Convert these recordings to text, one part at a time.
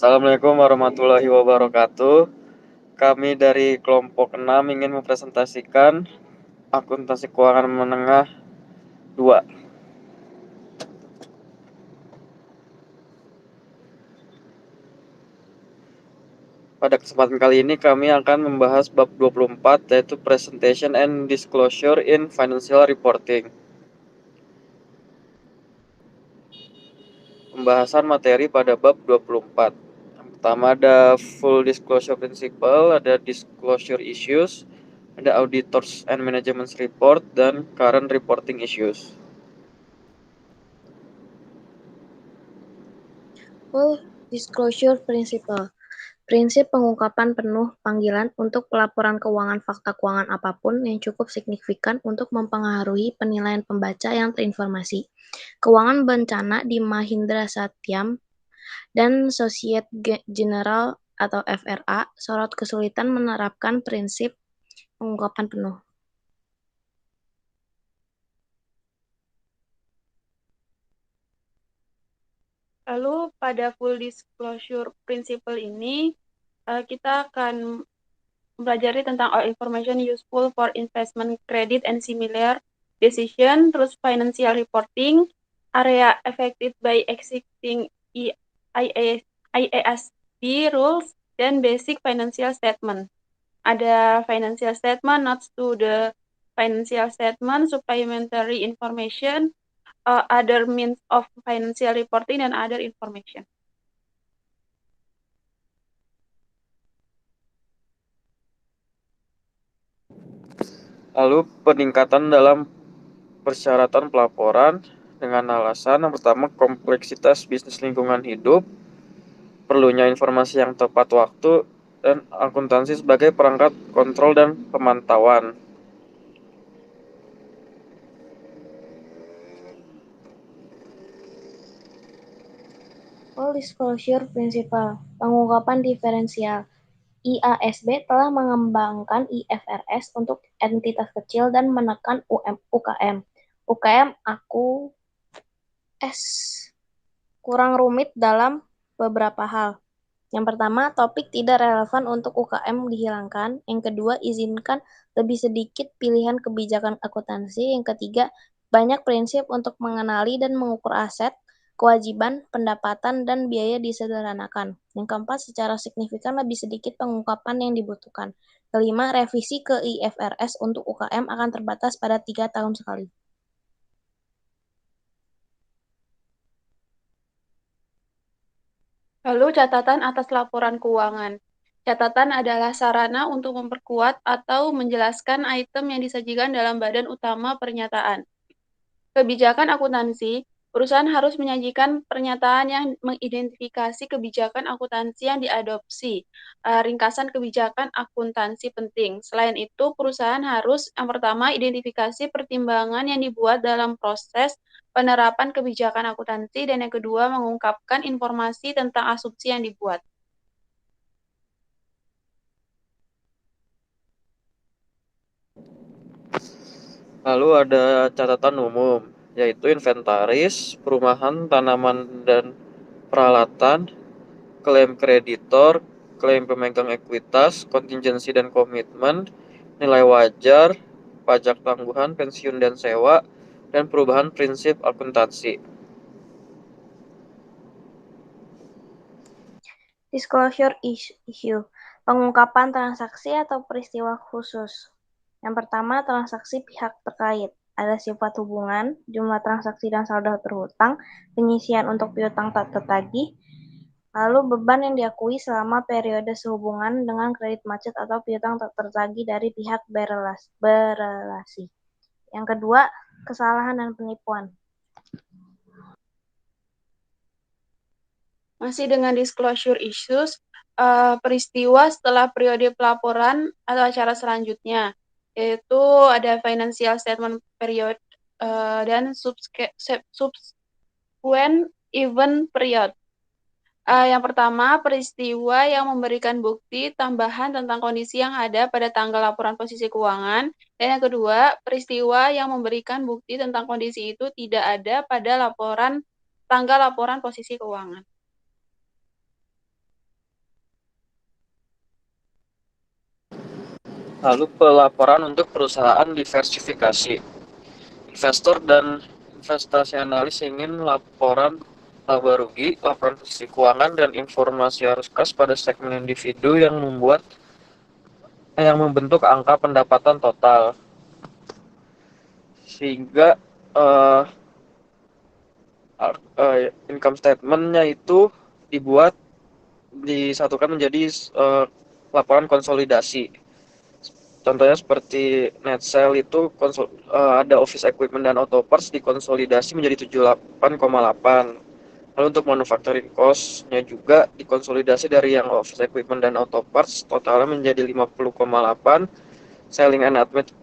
Assalamualaikum warahmatullahi wabarakatuh. Kami dari kelompok 6 ingin mempresentasikan akuntansi keuangan menengah 2. Pada kesempatan kali ini kami akan membahas bab 24, yaitu Presentation and Disclosure in Financial Reporting. Pembahasan materi pada bab 24. Yang pertama ada Full Disclosure Principle, ada Disclosure Issues, ada Auditors and Management Report, dan Current Reporting Issues. Full Disclosure Principle. Prinsip pengungkapan penuh panggilan untuk pelaporan keuangan fakta keuangan apapun yang cukup signifikan untuk mempengaruhi penilaian pembaca yang terinformasi. Keuangan bencana di Mahindra Satyam dan Societe Generale atau FRA sorot kesulitan menerapkan prinsip pengungkapan penuh. Lalu pada full disclosure principle ini kita akan mempelajari tentang all information useful for investment credit and similar decision, terus financial reporting, area affected by existing IASB rules, dan basic financial statement. Ada financial statement, notes to the financial statement, supplementary information, other means of financial reporting, dan other information. Lalu peningkatan dalam persyaratan pelaporan dengan alasan yang pertama kompleksitas bisnis lingkungan hidup, perlunya informasi yang tepat waktu, dan akuntansi sebagai perangkat kontrol dan pemantauan. Full Disclosure Principle, pengungkapan diferensial. IASB telah mengembangkan IFRS untuk entitas kecil dan menekan UKM. UKM kurang rumit dalam beberapa hal. Yang pertama, topik tidak relevan untuk UKM dihilangkan. Yang kedua, izinkan lebih sedikit pilihan kebijakan akuntansi. Yang ketiga, banyak prinsip untuk mengenali dan mengukur aset, kewajiban, pendapatan, dan biaya disederhanakan. Yang keempat, secara signifikan lebih sedikit pengungkapan yang dibutuhkan. Kelima, revisi ke IFRS untuk UKM akan terbatas pada 3 tahun sekali. Lalu catatan atas laporan keuangan. Catatan adalah sarana untuk memperkuat atau menjelaskan item yang disajikan dalam badan utama pernyataan. Kebijakan akuntansi, perusahaan harus menyajikan pernyataan yang mengidentifikasi kebijakan akuntansi yang diadopsi. Ringkasan kebijakan akuntansi penting. Selain itu, perusahaan harus yang pertama identifikasi pertimbangan yang dibuat dalam proses penerapan kebijakan akuntansi, dan yang kedua mengungkapkan informasi tentang asumsi yang dibuat. Lalu ada catatan umum, yaitu inventaris, perumahan, tanaman dan peralatan, klaim kreditor, klaim pemegang ekuitas, kontingensi dan komitmen, nilai wajar, pajak tangguhan, pensiun dan sewa, dan perubahan prinsip akuntansi. Disclosure issue, pengungkapan transaksi atau peristiwa khusus. Yang pertama, transaksi pihak terkait. Ada sifat hubungan, jumlah transaksi dan saldo terhutang, penyisian untuk piutang tak tertagih, lalu beban yang diakui selama periode sehubungan dengan kredit macet atau piutang tak tertagih dari pihak berelasi. Yang kedua, kesalahan dan penipuan. Masih dengan disclosure issues, peristiwa setelah periode pelaporan atau acara selanjutnya, yaitu ada financial statement period dan subsequent event period. Yang pertama, peristiwa yang memberikan bukti tambahan tentang kondisi yang ada pada tanggal laporan posisi keuangan, dan yang kedua, peristiwa yang memberikan bukti tentang kondisi itu tidak ada pada tanggal laporan posisi keuangan. Lalu pelaporan untuk perusahaan diversifikasi. Investor dan investasi analis ingin laporan laba rugi, laporan posisi keuangan, dan informasi arus kas pada segmen individu yang membentuk angka pendapatan total. Sehingga income statement-nya itu disatukan menjadi laporan konsolidasi. Contohnya seperti net sale itu ada office equipment dan auto parts dikonsolidasi menjadi 78,8. Lalu untuk manufacturing cost-nya juga dikonsolidasi dari yang office equipment dan auto parts totalnya menjadi 50,8. Selling and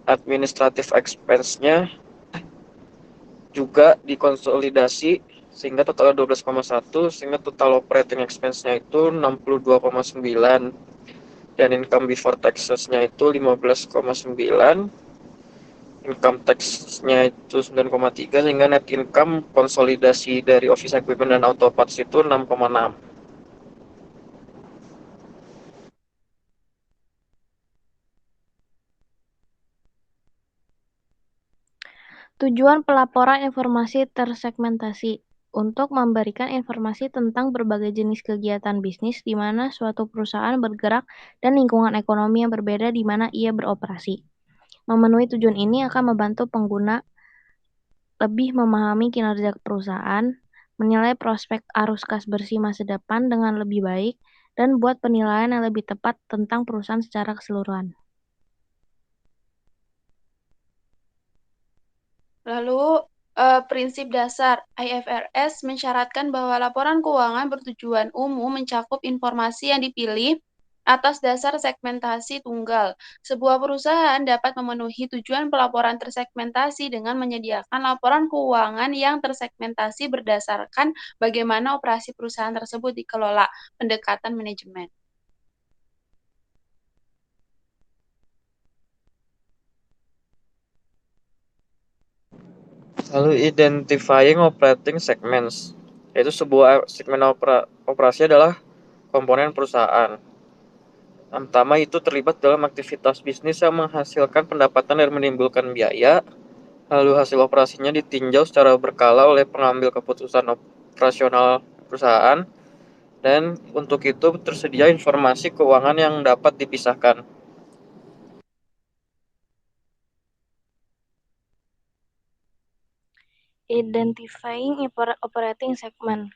administrative expense-nya juga dikonsolidasi sehingga totalnya 12,1, sehingga total operating expense-nya itu 62,9. Dan income before taxes-nya itu 15,9, income tax-nya itu 9,3, sehingga net income konsolidasi dari office equipment dan auto parts itu 6,6. Tujuan pelaporan informasi tersegmentasi untuk memberikan informasi tentang berbagai jenis kegiatan bisnis di mana suatu perusahaan bergerak dan lingkungan ekonomi yang berbeda di mana ia beroperasi. Memenuhi tujuan ini akan membantu pengguna lebih memahami kinerja perusahaan, menilai prospek arus kas bersih masa depan dengan lebih baik, dan buat penilaian yang lebih tepat tentang perusahaan secara keseluruhan. Lalu, prinsip dasar IFRS mensyaratkan bahwa laporan keuangan bertujuan umum mencakup informasi yang dipilih atas dasar segmentasi tunggal. Sebuah perusahaan dapat memenuhi tujuan pelaporan tersegmentasi dengan menyediakan laporan keuangan yang tersegmentasi berdasarkan bagaimana operasi perusahaan tersebut dikelola, pendekatan manajemen. Lalu identifying operating segments, yaitu sebuah segmen operasi adalah komponen perusahaan. Yang pertama itu terlibat dalam aktivitas bisnis yang menghasilkan pendapatan dan menimbulkan biaya. Lalu hasil operasinya ditinjau secara berkala oleh pengambil keputusan operasional perusahaan. Dan untuk itu tersedia informasi keuangan yang dapat dipisahkan. Identifying operating segment.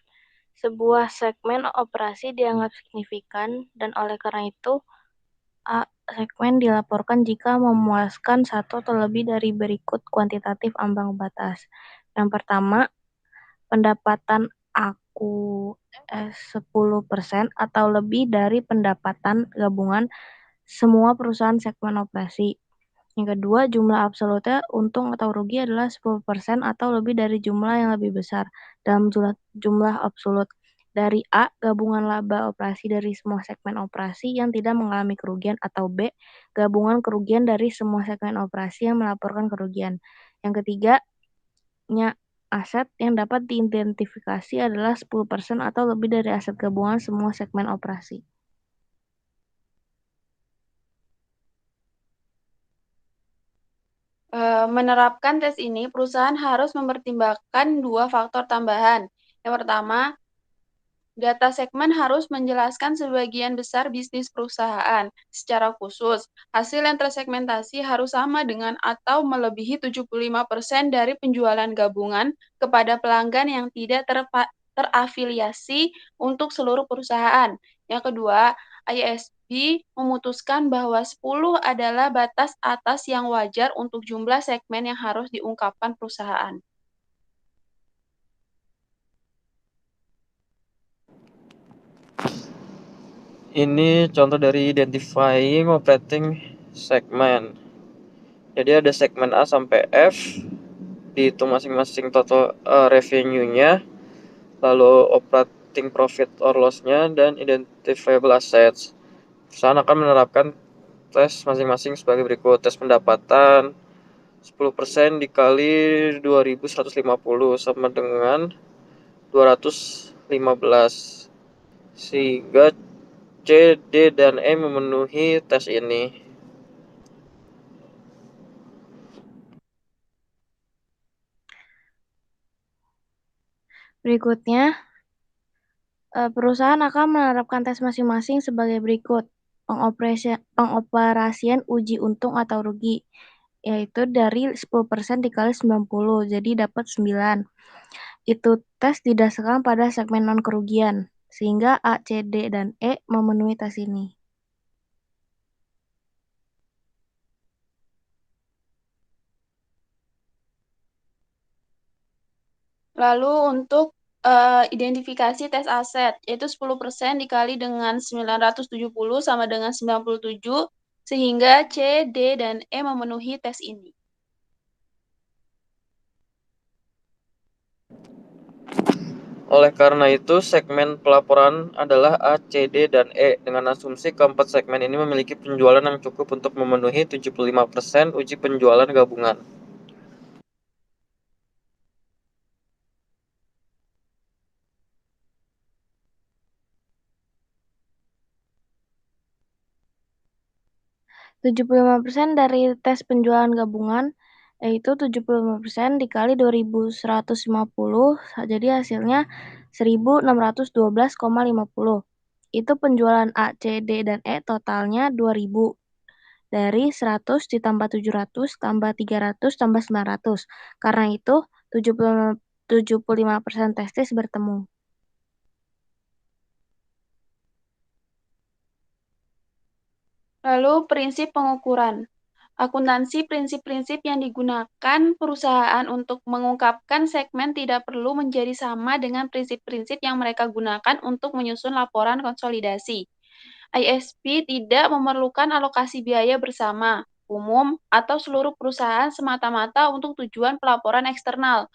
Sebuah segmen operasi dianggap signifikan dan oleh karena itu segmen dilaporkan jika memuaskan satu atau lebih dari berikut kuantitatif ambang batas. Yang pertama, pendapatan aku 10% atau lebih dari pendapatan gabungan semua perusahaan segmen operasi. Yang kedua, jumlah absolutnya untung atau rugi adalah 10% atau lebih dari jumlah yang lebih besar dalam jumlah absolut. Dari A, gabungan laba operasi dari semua segmen operasi yang tidak mengalami kerugian, atau B, gabungan kerugian dari semua segmen operasi yang melaporkan kerugian. Yang ketiga, aset yang dapat diidentifikasi adalah 10% atau lebih dari aset gabungan semua segmen operasi. Menerapkan tes ini, perusahaan harus mempertimbangkan dua faktor tambahan. Yang pertama, data segmen harus menjelaskan sebagian besar bisnis perusahaan. Secara khusus, hasil yang tersegmentasi harus sama dengan atau melebihi 75% dari penjualan gabungan kepada pelanggan yang tidak terafiliasi untuk seluruh perusahaan. Yang kedua, IASB memutuskan bahwa 10 adalah batas atas yang wajar untuk jumlah segmen yang harus diungkapkan perusahaan. Ini contoh dari identifying operating segment. Jadi ada segmen A sampai F, dihitung masing-masing total revenue-nya, lalu operating profit or loss-nya, dan identifiable assets. Perusahaan akan menerapkan tes masing-masing sebagai berikut. Tes pendapatan 10% dikali 2150 sama dengan 215. Sehingga C, D, dan E memenuhi tes ini. Berikutnya, perusahaan akan menerapkan tes masing-masing sebagai berikut. Pengoperasian uji untung atau rugi, yaitu dari 10% dikali 90, jadi dapat 9. Itu tes didasarkan pada segmen non-kerugian, sehingga A, C, D, dan E memenuhi tes ini. Lalu untuk identifikasi tes aset, yaitu 10% dikali dengan 970 sama dengan 97, sehingga C, D, dan E memenuhi tes ini. Oleh karena itu, segmen pelaporan adalah A, C, D, dan E dengan asumsi keempat segmen ini memiliki penjualan yang cukup untuk memenuhi 75% uji penjualan gabungan. %75 dari tes penjualan gabungan, yaitu 75% dikali 2.150, jadi hasilnya 1.612,50. Itu penjualan A, C, D, dan E totalnya 2.000. Dari 100 ditambah 700 tambah 300 tambah 900. Karena itu 75% testis bertemu. Lalu prinsip pengukuran. Akuntansi prinsip-prinsip yang digunakan perusahaan untuk mengungkapkan segmen tidak perlu menjadi sama dengan prinsip-prinsip yang mereka gunakan untuk menyusun laporan konsolidasi. ISP tidak memerlukan alokasi biaya bersama, umum, atau seluruh perusahaan semata-mata untuk tujuan pelaporan eksternal.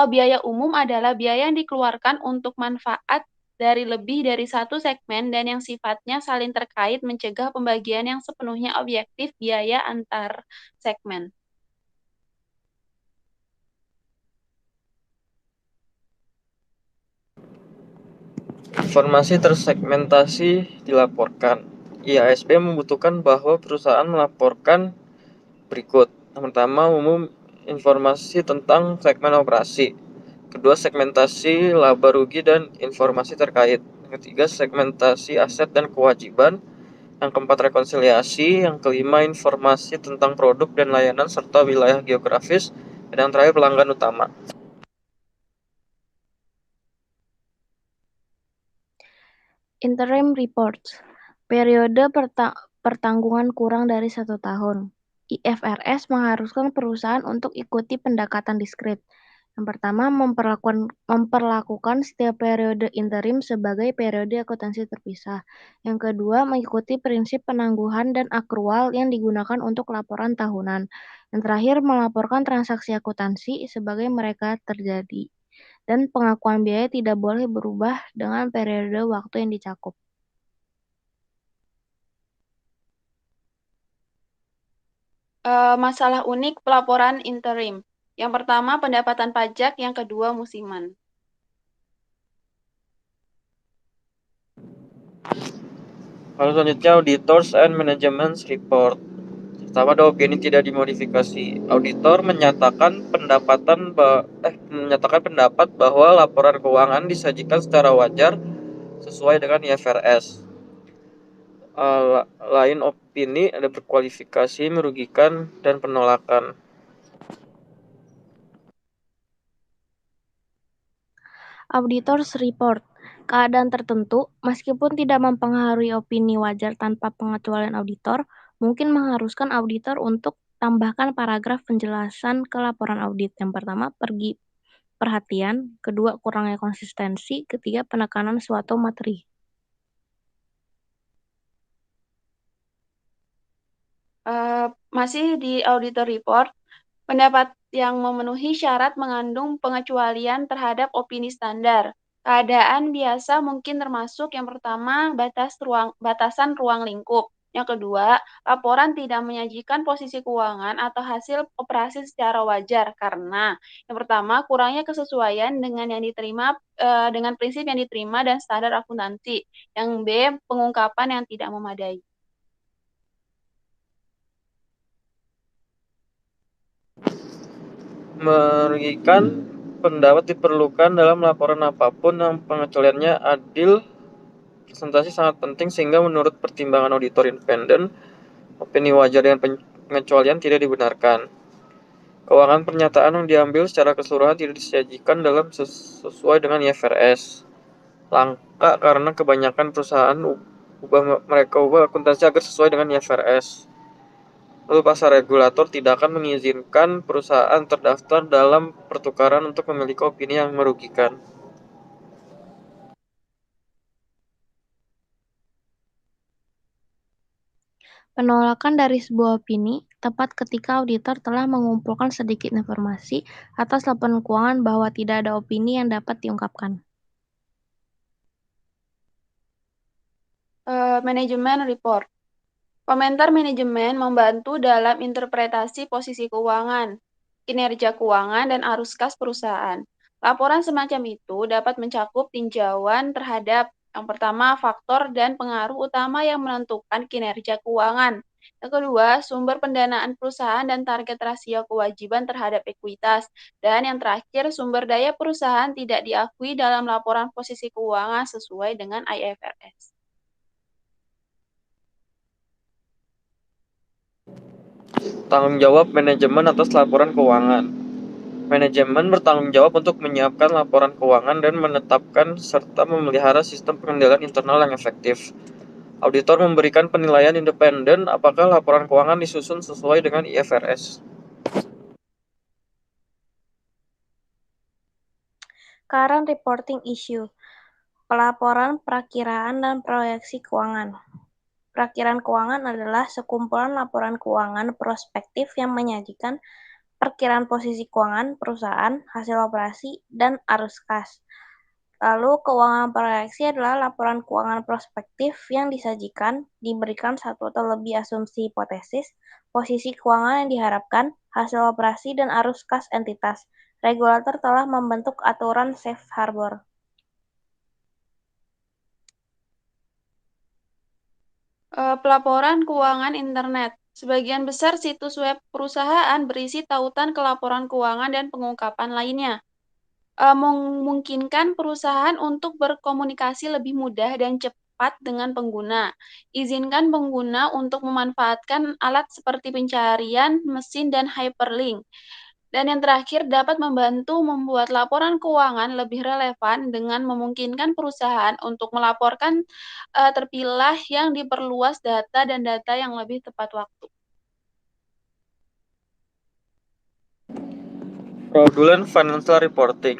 Biaya umum adalah biaya yang dikeluarkan untuk manfaat dari lebih dari satu segmen dan yang sifatnya saling terkait mencegah pembagian yang sepenuhnya objektif biaya antar segmen. Informasi tersegmentasi dilaporkan. IASB membutuhkan bahwa perusahaan melaporkan berikut. Yang pertama, umum informasi tentang segmen operasi. Kedua, segmentasi laba rugi dan informasi terkait. Yang ketiga, segmentasi aset dan kewajiban. Yang keempat, rekonsiliasi. Yang kelima, informasi tentang produk dan layanan serta wilayah geografis. Dan yang terakhir, pelanggan utama. Interim reports. Periode pertanggungan kurang dari 1 tahun. IFRS mengharuskan perusahaan untuk ikuti pendekatan diskret. Yang pertama, memperlakukan setiap periode interim sebagai periode akuntansi terpisah. Yang kedua, mengikuti prinsip penangguhan dan akrual yang digunakan untuk laporan tahunan. Yang terakhir, melaporkan transaksi akuntansi sebagai mereka terjadi. Dan pengakuan biaya tidak boleh berubah dengan periode waktu yang dicakup. Masalah unik pelaporan interim. Yang pertama, pendapatan pajak. Yang kedua, musiman. Lalu selanjutnya, auditors and management report. Pertama, ada opini tidak dimodifikasi. Auditor menyatakan pendapat bahwa laporan keuangan disajikan secara wajar sesuai dengan IFRS. Lain opini ada berkualifikasi, merugikan, dan penolakan. Auditors report. Keadaan tertentu, meskipun tidak mempengaruhi opini wajar tanpa pengecualian auditor, mungkin mengharuskan auditor untuk tambahkan paragraf penjelasan ke laporan audit. Yang pertama, perhatian. Kedua, kurangnya konsistensi. Ketiga, penekanan suatu materi. Masih di auditor report, pendapat yang memenuhi syarat mengandung pengecualian terhadap opini standar. Keadaan biasa mungkin termasuk yang pertama, batasan ruang lingkup. Yang kedua, laporan tidak menyajikan posisi keuangan atau hasil operasi secara wajar karena yang pertama, kurangnya kesesuaian dengan yang diterima dengan prinsip yang diterima dan standar akuntansi. Yang B, pengungkapan yang tidak memadai. Merugikan pendapat diperlukan dalam laporan apapun yang pengecualiannya adil. Presentasi sangat penting sehingga menurut pertimbangan auditor independen, opini wajar dengan pengecualian tidak dibenarkan. Keuangan pernyataan yang diambil secara keseluruhan tidak disajikan dalam sesuai dengan IFRS. Langka karena kebanyakan perusahaan mereka ubah akuntansi agar sesuai dengan IFRS. Lalu pasar regulator tidak akan mengizinkan perusahaan terdaftar dalam pertukaran untuk memiliki opini yang merugikan. Penolakan dari sebuah opini tepat ketika auditor telah mengumpulkan sedikit informasi atas laporan keuangan bahwa tidak ada opini yang dapat diungkapkan. Manajemen report. Komentar manajemen membantu dalam interpretasi posisi keuangan, kinerja keuangan, dan arus kas perusahaan. Laporan semacam itu dapat mencakup tinjauan terhadap yang pertama, faktor dan pengaruh utama yang menentukan kinerja keuangan. Yang kedua, sumber pendanaan perusahaan dan target rasio kewajiban terhadap ekuitas. Dan yang terakhir, sumber daya perusahaan tidak diakui dalam laporan posisi keuangan sesuai dengan IFRS. Tanggung jawab manajemen atas laporan keuangan. Manajemen bertanggung jawab untuk menyiapkan laporan keuangan dan menetapkan serta memelihara sistem pengendalian internal yang efektif. Auditor memberikan penilaian independen apakah laporan keuangan disusun sesuai dengan IFRS. Current reporting issue. Pelaporan, perakiraan, dan proyeksi keuangan. Perakiraan keuangan adalah sekumpulan laporan keuangan prospektif yang menyajikan perkiraan posisi keuangan perusahaan, hasil operasi, dan arus kas. Lalu, keuangan proyeksi adalah laporan keuangan prospektif yang disajikan, diberikan satu atau lebih asumsi hipotesis, posisi keuangan yang diharapkan, hasil operasi, dan arus kas entitas. Regulator telah membentuk aturan safe harbor. Pelaporan keuangan internet. Sebagian besar situs web perusahaan berisi tautan kelaporan keuangan dan pengungkapan lainnya. Memungkinkan perusahaan untuk berkomunikasi lebih mudah dan cepat dengan pengguna. Izinkan pengguna untuk memanfaatkan alat seperti pencarian, mesin, dan hyperlink. Dan yang terakhir, dapat membantu membuat laporan keuangan lebih relevan dengan memungkinkan perusahaan untuk melaporkan terpilah yang diperluas data dan data yang lebih tepat waktu. Fraudulent financial reporting,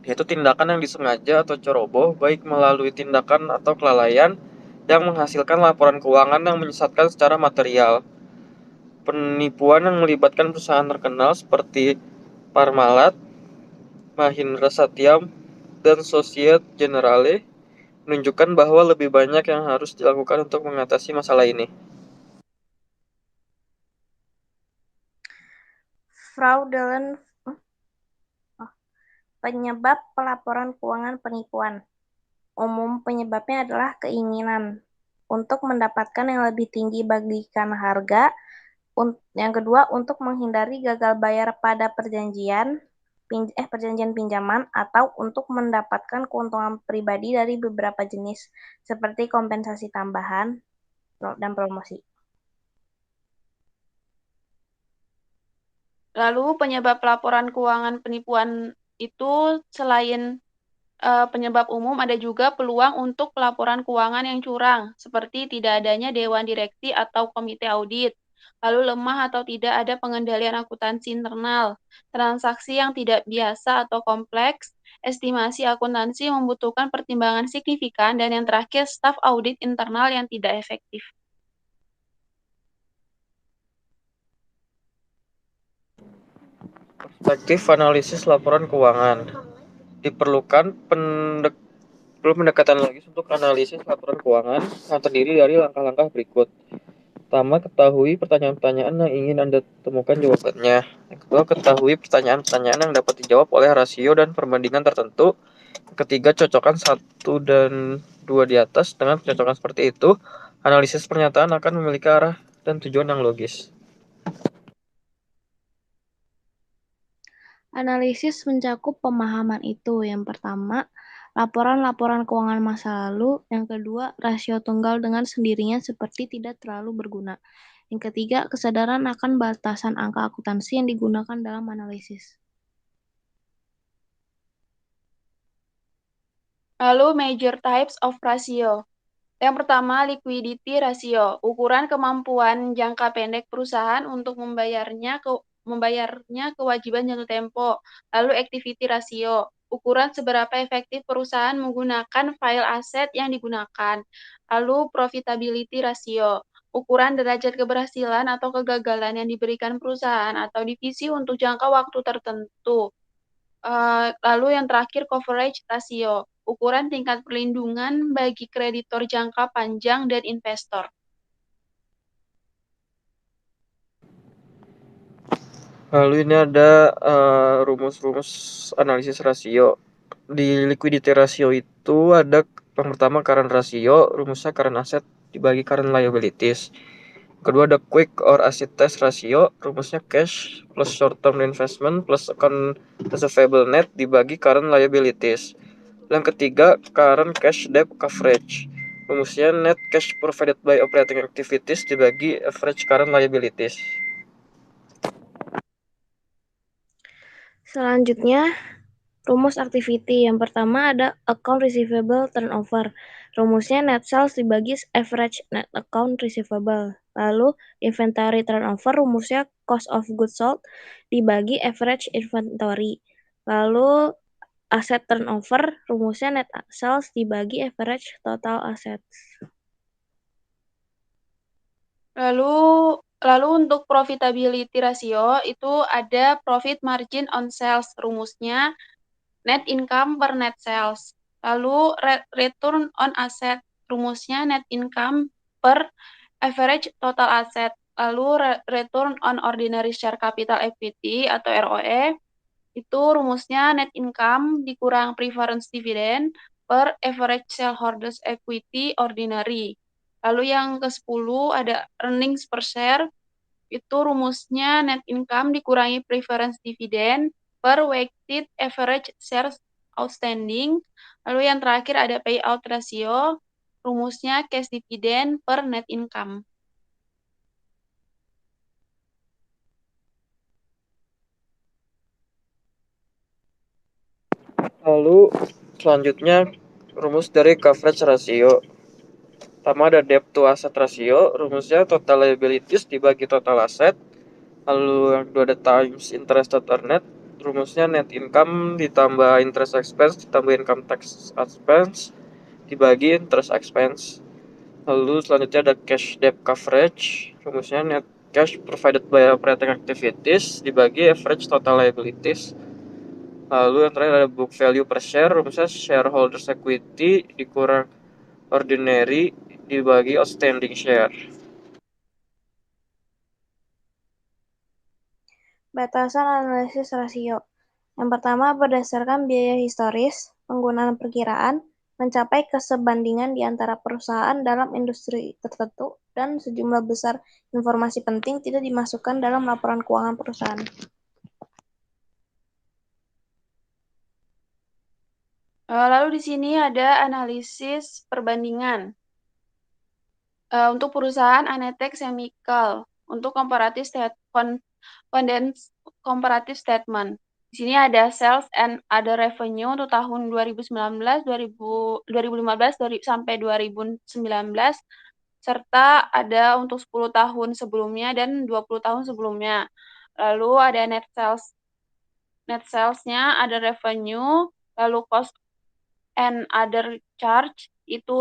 yaitu tindakan yang disengaja atau ceroboh, baik melalui tindakan atau kelalaian yang menghasilkan laporan keuangan yang menyesatkan secara material. Penipuan yang melibatkan perusahaan terkenal seperti Parmalat, Mahindra Satyam, dan Societe Generale menunjukkan bahwa lebih banyak yang harus dilakukan untuk mengatasi masalah ini. Fraudulent penyebab pelaporan keuangan penipuan. Umum penyebabnya adalah keinginan untuk mendapatkan yang lebih tinggi bagikan harga. Yang kedua, untuk menghindari gagal bayar pada perjanjian pinjaman atau untuk mendapatkan keuntungan pribadi dari beberapa jenis seperti kompensasi tambahan dan promosi. Lalu penyebab laporan keuangan penipuan itu selain penyebab umum ada juga peluang untuk pelaporan keuangan yang curang, seperti tidak adanya dewan direksi atau komite audit, lalu lemah atau tidak ada pengendalian akuntansi internal, transaksi yang tidak biasa atau kompleks, estimasi akuntansi membutuhkan pertimbangan signifikan, dan yang terakhir staf audit internal yang tidak efektif. Perspektif analisis laporan keuangan. Diperlukan pendekatan logis untuk analisis laporan keuangan yang terdiri dari langkah-langkah berikut. Pertama, ketahui pertanyaan-pertanyaan yang ingin Anda temukan jawabannya. Yang kedua, ketahui pertanyaan-pertanyaan yang dapat dijawab oleh rasio dan perbandingan tertentu. Ketiga, cocokkan 1 dan 2 di atas. Dengan pencocokan seperti itu, analisis pernyataan akan memiliki arah dan tujuan yang logis. Analisis mencakup pemahaman itu. Yang pertama, laporan-laporan keuangan masa lalu. Yang kedua, rasio tunggal dengan sendirinya seperti tidak terlalu berguna. Yang ketiga, kesadaran akan batasan angka akuntansi yang digunakan dalam analisis. Lalu major types of ratio. Yang pertama, liquidity ratio, ukuran kemampuan jangka pendek perusahaan untuk membayarnya kewajiban jatuh tempo. Lalu activity ratio, ukuran seberapa efektif perusahaan menggunakan file aset yang digunakan. Lalu profitability ratio, ukuran derajat keberhasilan atau kegagalan yang diberikan perusahaan atau divisi untuk jangka waktu tertentu. Lalu yang terakhir coverage ratio, ukuran tingkat perlindungan bagi kreditor jangka panjang dan investor. Lalu ini ada rumus-rumus analisis rasio. Di liquidity ratio itu ada yang pertama current ratio, rumusnya current asset dibagi current liabilities. Kedua ada quick or acid test ratio, rumusnya cash plus short term investment plus account receivable net dibagi current liabilities. Yang ketiga current cash debt coverage, rumusnya net cash provided by operating activities dibagi average current liabilities. Selanjutnya, rumus activity. Yang pertama ada account receivable turnover. Rumusnya net sales dibagi average net account receivable. Lalu inventory turnover, rumusnya cost of goods sold dibagi average inventory. Lalu asset turnover, rumusnya net sales dibagi average total assets. Lalu untuk profitability ratio itu ada profit margin on sales, rumusnya net income per net sales. Lalu return on asset, rumusnya net income per average total asset. Lalu return on ordinary share capital equity atau ROE, itu rumusnya net income dikurang preference dividend per average shareholders equity ordinary. Lalu yang ke-10 ada earnings per share, itu rumusnya net income dikurangi preference dividend per weighted average shares outstanding. Lalu yang terakhir ada payout ratio, rumusnya cash dividend per net income. Lalu selanjutnya rumus dari coverage ratio. Pertama ada debt to asset ratio, rumusnya total liabilities dibagi total asset. Lalu yang kedua ada times interest or net, rumusnya net income ditambah interest expense ditambah income tax expense dibagi interest expense. Lalu selanjutnya ada cash debt coverage, rumusnya net cash provided by operating activities dibagi average total liabilities. Lalu yang terakhir ada book value per share, rumusnya shareholders equity dikurang ordinary dibagi outstanding share. Batasan analisis rasio. Yang pertama, berdasarkan biaya historis, penggunaan perkiraan mencapai kesebandingan di antara perusahaan dalam industri tertentu dan sejumlah besar informasi penting tidak dimasukkan dalam laporan keuangan perusahaan. Lalu di sini ada analisis perbandingan. Untuk perusahaan Anetek Chemical, untuk comparative statement. Di sini ada sales and other revenue untuk tahun 2019, 2015 sampai 2019, serta ada untuk 10 tahun sebelumnya dan 20 tahun sebelumnya. Lalu ada net sales-nya, ada revenue, lalu cost and other charge, itu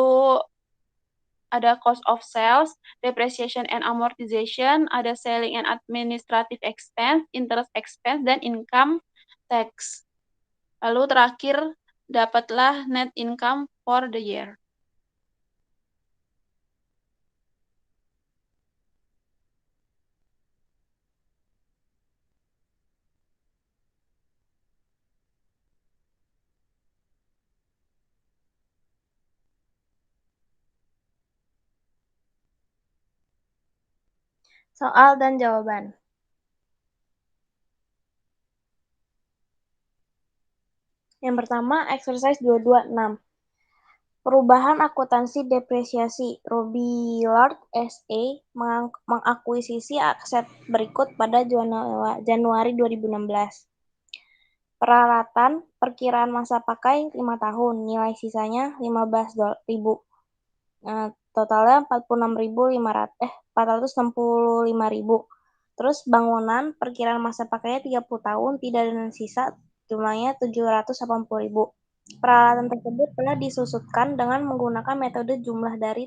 ada cost of sales, depreciation and amortization, ada selling and administrative expense, interest expense, dan income tax. Lalu terakhir, dapatlah net income for the year. Soal dan jawaban. Yang pertama, exercise 226. Perubahan akuntansi depresiasi. Robillard SA mengakuisisi aset berikut pada Januari 2016. Peralatan, perkiraan masa pakai 5 tahun, nilai sisanya 15.000. Totalnya 465.000. Terus bangunan, perkiraan masa pakainya 30 tahun, tidak dengan sisa, jumlahnya 780.000. Peralatan tersebut telah disusutkan dengan menggunakan metode jumlah dari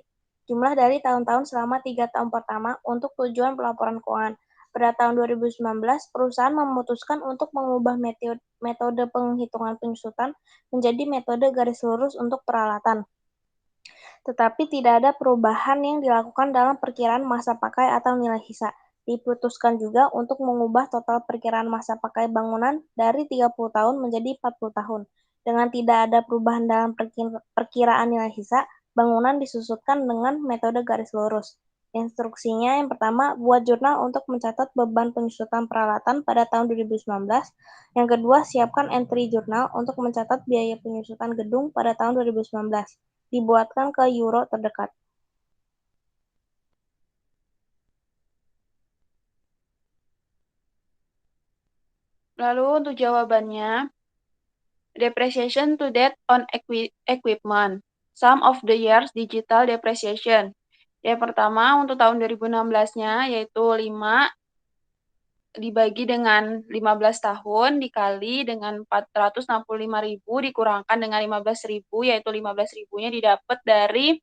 tahun-tahun selama 3 tahun pertama untuk tujuan pelaporan keuangan. Pada tahun 2019, perusahaan memutuskan untuk mengubah metode penghitungan penyusutan menjadi metode garis lurus untuk peralatan. Tetapi tidak ada perubahan yang dilakukan dalam perkiraan masa pakai atau nilai sisa. Diputuskan juga untuk mengubah total perkiraan masa pakai bangunan dari 30 tahun menjadi 40 tahun. Dengan tidak ada perubahan dalam perkiraan nilai sisa, bangunan disusutkan dengan metode garis lurus. Instruksinya yang pertama, buat jurnal untuk mencatat beban penyusutan peralatan pada tahun 2019. Yang kedua, siapkan entry jurnal untuk mencatat biaya penyusutan gedung pada tahun 2019. Dibuatkan ke euro terdekat. Lalu untuk jawabannya, depreciation to date on equipment. Sum of the years digital depreciation. Yang pertama untuk tahun 2016-nya yaitu 5 dibagi dengan 15 tahun dikali dengan 465.000 dikurangkan dengan 15.000, yaitu 15.000-nya didapat dari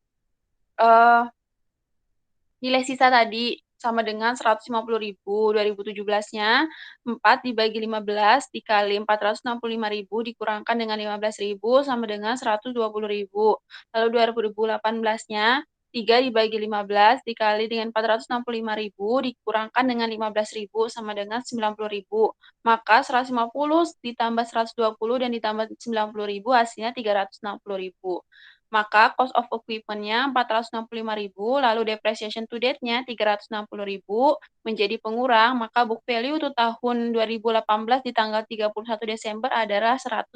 nilai sisa tadi sama dengan 150.000. 2017-nya 4 dibagi 15 dikali 465.000 dikurangkan dengan 15.000 sama dengan 120.000. Lalu 2018-nya 3 dibagi 15 dikali dengan 465.000 dikurangkan dengan 15.000 sama dengan 90.000. Maka 150 ditambah 120 dan ditambah 90.000 hasilnya 360.000. Maka cost of equipment-nya 465.000, lalu depreciation to date-nya 360.000 menjadi pengurang, maka book value untuk tahun 2018 di tanggal 31 Desember adalah 105.000.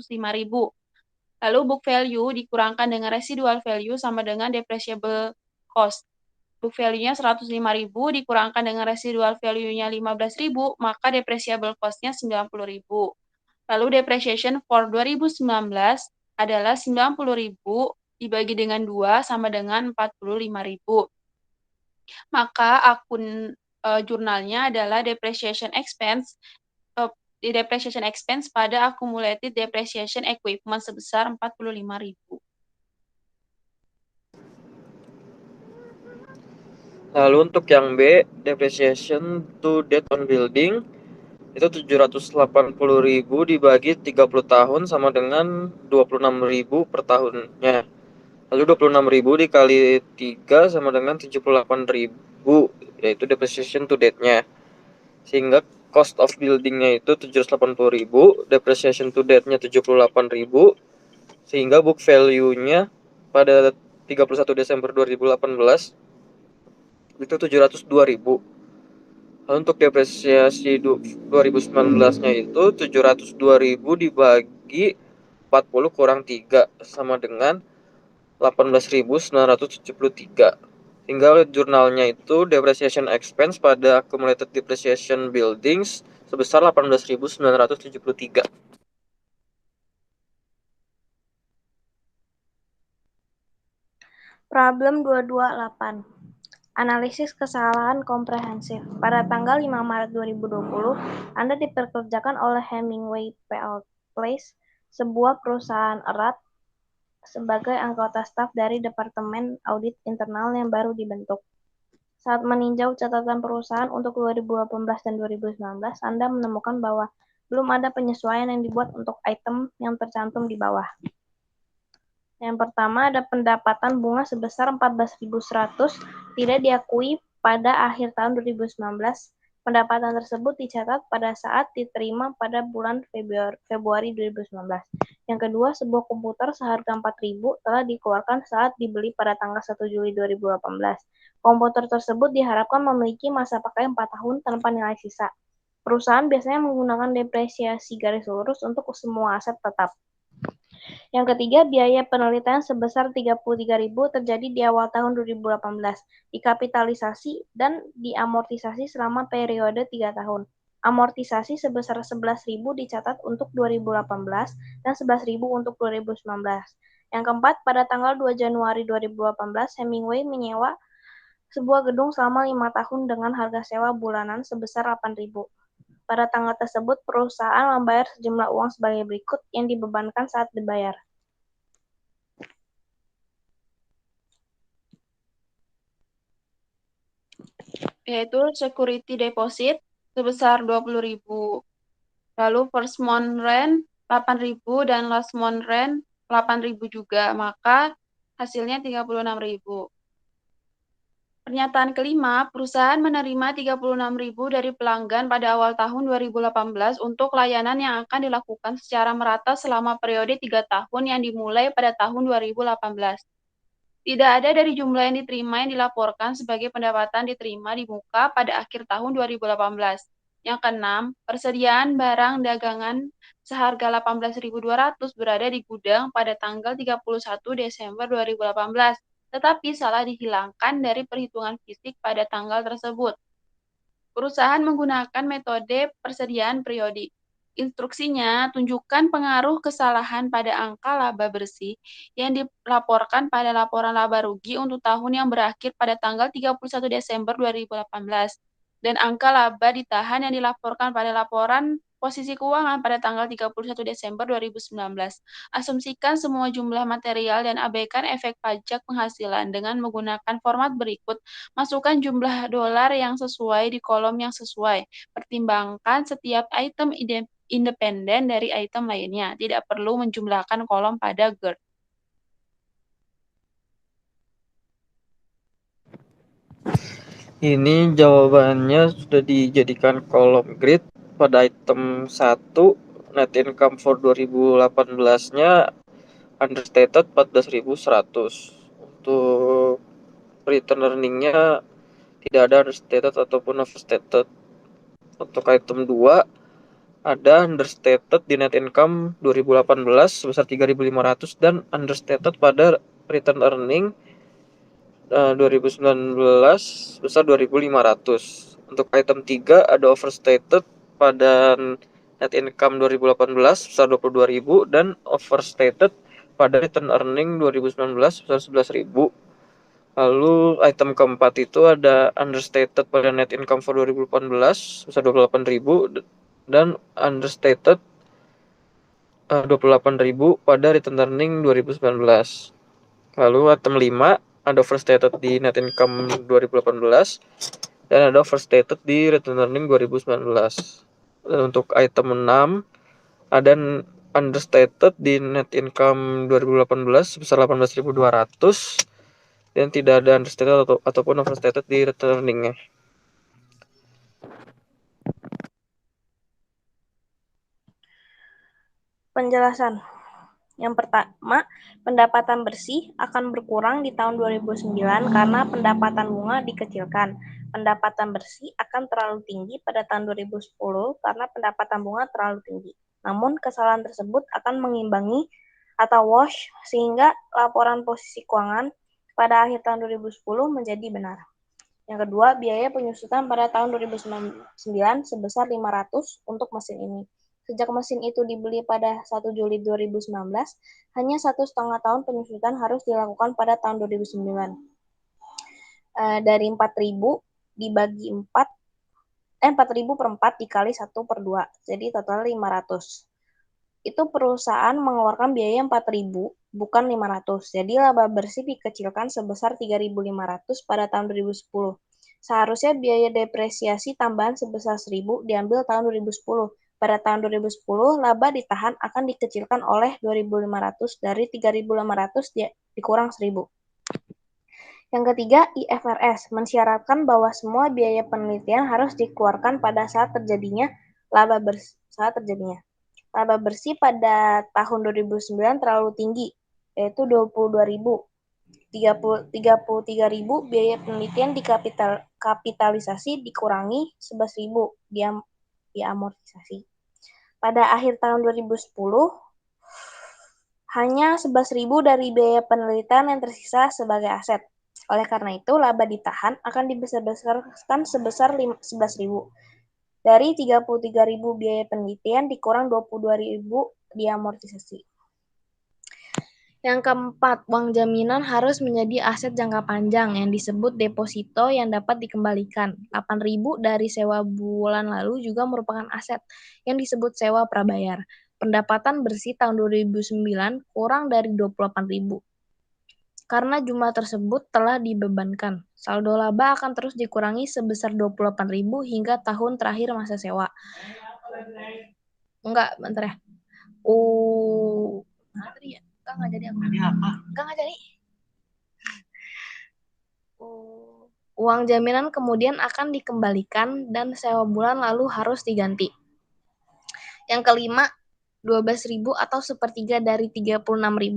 Lalu book value dikurangkan dengan residual value sama dengan depreciable cost. Book value-nya 105.000 dikurangkan dengan residual value-nya 15.000, maka depreciable cost-nya 90.000. Lalu depreciation for 2019 adalah 90.000 dibagi dengan 2 sama dengan 45.000. Maka akun jurnalnya adalah depreciation expense pada accumulated depreciation equipment sebesar 45.000. Lalu untuk yang B, depreciation to date on building itu 780.000 dibagi 30 tahun sama dengan 26.000 per tahunnya. Lalu 26.000 dikali 3 sama dengan 78.000, yaitu depreciation to date-nya. Sehingga cost of building-nya itu 780.000, depreciation to date-nya 78.000, sehingga book value-nya pada 31 Desember 2018 itu 702.000. Lalu untuk depresiasi 2019-nya itu 702.000 dibagi 40 kurang 3 sama dengan 18.973. Hingga jurnalnya itu depreciation expense pada accumulated depreciation buildings sebesar 18.973. Problem 228. Analisis kesalahan komprehensif. Pada tanggal 5 Maret 2020, Anda dipekerjakan oleh Hemingway Place, sebuah perusahaan erat, sebagai anggota staf dari Departemen Audit Internal yang baru dibentuk. Saat meninjau catatan perusahaan untuk 2018 dan 2019, Anda menemukan bahwa belum ada penyesuaian yang dibuat untuk item yang tercantum di bawah. Yang pertama, ada pendapatan bunga sebesar 14.100 tidak diakui pada akhir tahun 2019. Pendapatan tersebut dicatat pada saat diterima pada bulan Februari 2019. Yang kedua, sebuah komputer seharga 4.000 telah dikeluarkan saat dibeli pada tanggal 1 Juli 2018. Komputer tersebut diharapkan memiliki masa pakai 4 tahun tanpa nilai sisa. Perusahaan biasanya menggunakan depresiasi garis lurus untuk semua aset tetap. Yang ketiga, biaya penelitian sebesar 33.000 terjadi di awal tahun 2018, dikapitalisasi dan diamortisasi selama periode 3 tahun. Amortisasi sebesar 11.000 dicatat untuk 2018 dan 11.000 untuk 2019. Yang keempat, pada tanggal 2 Januari 2018, Hemingway menyewa sebuah gedung selama 5 tahun dengan harga sewa bulanan sebesar 8.000. Pada tanggal tersebut, perusahaan membayar sejumlah uang sebagai berikut yang dibebankan saat dibayar. Yaitu security deposit sebesar 20.000. Lalu first month rent 8.000 dan last month rent 8.000 juga, maka hasilnya 36.000. Pernyataan kelima, perusahaan menerima 36.000 dari pelanggan pada awal tahun 2018 untuk layanan yang akan dilakukan secara merata selama periode 3 tahun yang dimulai pada tahun 2018. Tidak ada dari jumlah yang diterima yang dilaporkan sebagai pendapatan diterima di muka pada akhir tahun 2018. Yang keenam, persediaan barang dagangan seharga 18.200 berada di gudang pada tanggal 31 Desember 2018, tetapi salah dihilangkan dari perhitungan fisik pada tanggal tersebut. Perusahaan menggunakan metode persediaan periodik. Instruksinya, tunjukkan pengaruh kesalahan pada angka laba bersih yang dilaporkan pada laporan laba rugi untuk tahun yang berakhir pada tanggal 31 Desember 2018 dan angka laba ditahan yang dilaporkan pada laporan posisi keuangan pada tanggal 31 Desember 2019. Asumsikan semua jumlah material dan abaikan efek pajak penghasilan dengan menggunakan format berikut. Masukkan jumlah dolar yang sesuai di kolom yang sesuai. Pertimbangkan setiap item independen dari item lainnya. Tidak perlu menjumlahkan kolom pada GERD. Ini jawabannya sudah dijadikan kolom grid pada item 1. Net income for 2018-nya understated 14.100. Untuk return earning-nya tidak ada understated ataupun overstated. Untuk item 2 ada understated di net income 2018 sebesar 3.500 dan understated pada return earning 2019 sebesar 2.500. Untuk item 3 ada overstated pada net income 2018 sebesar 22.000 dan overstated pada return earning 2019 sebesar 11.000. Lalu item keempat itu ada understated pada net income for 2018 sebesar 28.000 dan understated 28.000 pada return earning 2019. Lalu item 5 ada overstated di net income 2018 dan ada overstated di return earning 2019. Dan untuk item 6 ada understated di net income 2018 sebesar 18.200 dan tidak ada understated ataupun overstated di return earning-nya. Penjelasan. Yang pertama, pendapatan bersih akan berkurang di tahun 2009 karena pendapatan bunga dikecilkan. Pendapatan bersih akan terlalu tinggi pada tahun 2010 karena pendapatan bunga terlalu tinggi. Namun, kesalahan tersebut akan mengimbangi atau wash sehingga laporan posisi keuangan pada akhir tahun 2010 menjadi benar. Yang kedua, biaya penyusutan pada tahun 2009 sebesar 500 untuk mesin ini. Sejak mesin itu dibeli pada 1 Juli 2019, hanya 1,5 tahun penyusutan harus dilakukan pada tahun 2009. Dari 4.000 dibagi 4.000 per 4 dikali 1 per 2, jadi total 500. Itu perusahaan mengeluarkan biaya 4.000, bukan 500. Jadi laba bersih dikecilkan sebesar 3.500 pada tahun 2010. Seharusnya biaya depresiasi tambahan sebesar 1.000 diambil tahun 2010. Pada tahun 2010, laba ditahan akan dikecilkan oleh 2.500 dari 3.500 dikurang 1.000. Yang ketiga, IFRS mensyaratkan bahwa semua biaya penelitian harus dikeluarkan pada saat terjadinya laba bersih pada tahun 2009 terlalu tinggi, yaitu 22.000. 33.000 biaya penelitian dikapitalisasi dikurangi 11.000 diamortisasi. Pada akhir tahun 2010, hanya 11.000 dari biaya penelitian yang tersisa sebagai aset. Oleh karena itu, laba ditahan akan dibesar-besarkan sebesar 11.000. Dari 33.000 biaya penelitian dikurang 22.000 diamortisasi. Yang keempat, uang jaminan harus menjadi aset jangka panjang yang disebut deposito yang dapat dikembalikan. 8.000 dari sewa bulan lalu juga merupakan aset yang disebut sewa prabayar. Pendapatan bersih tahun 2009 kurang dari 28.000. Karena jumlah tersebut telah dibebankan, saldo laba akan terus dikurangi sebesar 28.000 hingga tahun terakhir masa sewa. Enggak, bentar ya. Enggak jadi apa? Enggak jadi. Uang jaminan kemudian akan dikembalikan dan sewa bulan lalu harus diganti. Yang kelima, 12.000 atau sepertiga dari 36.000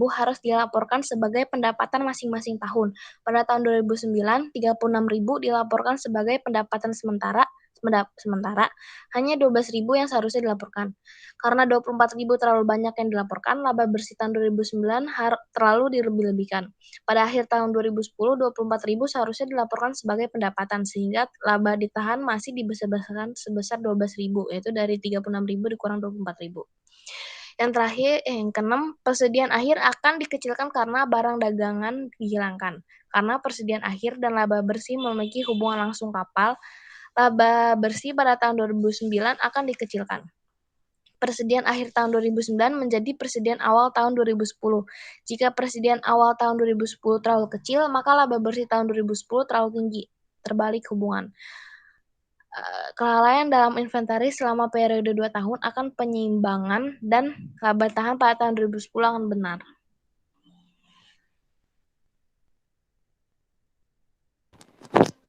harus dilaporkan sebagai pendapatan masing-masing tahun. Pada tahun 2009, 36.000 dilaporkan sebagai pendapatan sementara, hanya 12.000 yang seharusnya dilaporkan. Karena 24.000 terlalu banyak yang dilaporkan, laba bersih tahun 2009 terlalu dilebih-lebihkan. Pada akhir tahun 2010, 24.000 seharusnya dilaporkan sebagai pendapatan, sehingga laba ditahan masih dibesar-besarkan sebesar 12.000, yaitu dari 36.000 dikurang 24.000. Yang terakhir, yang keenam, persediaan akhir akan dikecilkan karena barang dagangan dihilangkan. Karena persediaan akhir dan laba bersih memiliki hubungan langsung kapal, laba bersih pada tahun 2009 akan dikecilkan. Persediaan akhir tahun 2009 menjadi persediaan awal tahun 2010. Jika persediaan awal tahun 2010 terlalu kecil, maka laba bersih tahun 2010 terlalu tinggi. Terbalik hubungan. Kelalaian dalam inventaris selama periode 2 tahun akan penyeimbangan dan laba tahan pada tahun 2010 akan benar.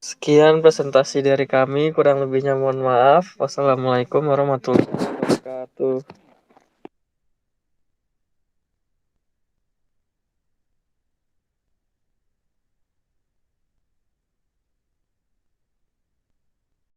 Sekian presentasi dari kami, kurang lebihnya mohon maaf. Wassalamualaikum warahmatullahi wabarakatuh.